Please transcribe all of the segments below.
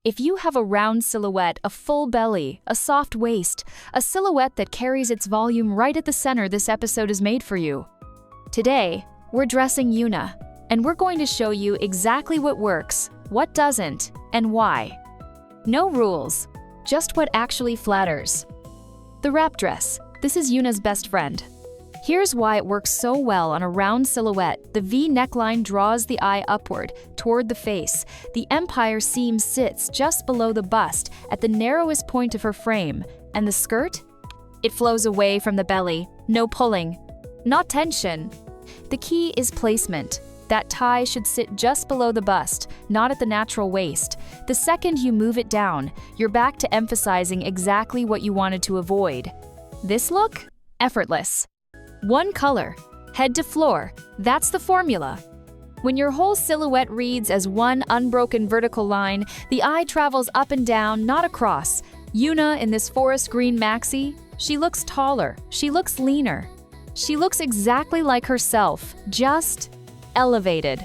If you have a round silhouette, a full belly, a soft waist, a silhouette that carries its volume right at the center, this episode is made for you. Today, we're dressing Yuna, and we're going to show you exactly what works, what doesn't, and why. No rules, just what actually flatters. The wrap dress. This is Yuna's best friend. Here's why it works so well on a round silhouette. The V neckline draws the eye upward, toward the face. The empire seam sits just below the bust, at the narrowest point of her frame. And the skirt? It flows away from the belly. No pulling. Not tension. The key is placement. That tie should sit just below the bust, not at the natural waist. The second you move it down, you're back to emphasizing exactly what you wanted to avoid. This look? Effortless. One color, head to floor, that's the formula. When your whole silhouette reads as one unbroken vertical line, the eye travels up and down, not across. Yuna in this forest green maxi, she looks taller, she looks leaner. She looks exactly like herself, just elevated.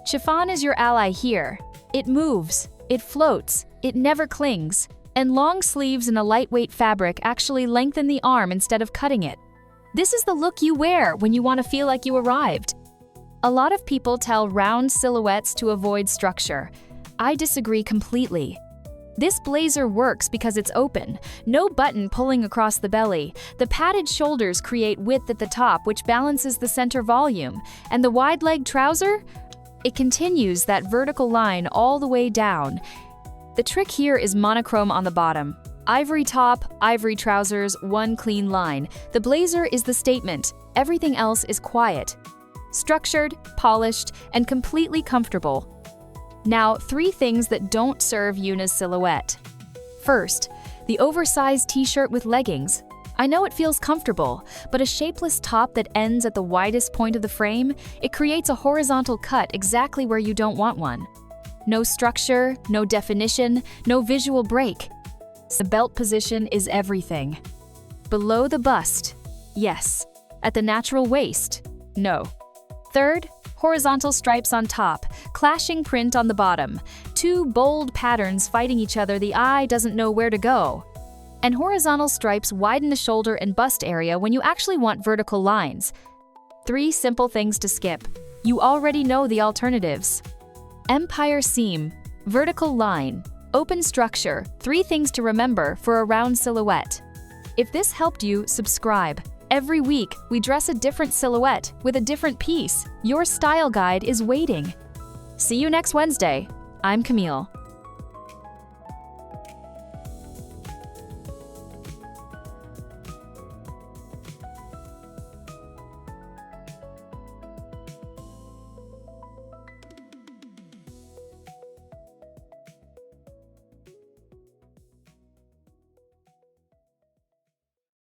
Chiffon is your ally here. It moves, it floats, it never clings. And long sleeves in a lightweight fabric actually lengthen the arm instead of cutting it. This is the look you wear when you want to feel like you arrived. A lot of people tell round silhouettes to avoid structure. I disagree completely. This blazer works because it's open, no button pulling across the belly. The padded shoulders create width at the top, which balances the center volume. And the wide leg trouser? It continues that vertical line all the way down. The trick here is monochrome on the bottom. Ivory top, ivory trousers, one clean line. The blazer is the statement. Everything else is quiet. Structured, polished, and completely comfortable. Now, 3 things that don't serve Yuna's silhouette. First, the oversized t-shirt with leggings. I know it feels comfortable, but a shapeless top that ends at the widest point of the frame, it creates a horizontal cut exactly where you don't want one. No structure, no definition, no visual break. The belt position is everything. Below the bust, yes. At the natural waist, no. Third, horizontal stripes on top, clashing print on the bottom. 2 bold patterns fighting each other, the eye doesn't know where to go. And horizontal stripes widen the shoulder and bust area when you actually want vertical lines. 3 simple things to skip. You already know the alternatives. Empire seam, vertical line, open structure, 3 things to remember for a round silhouette. If this helped you, subscribe. Every week, we dress a different silhouette with a different piece. Your style guide is waiting. See you next Wednesday. I'm Camille.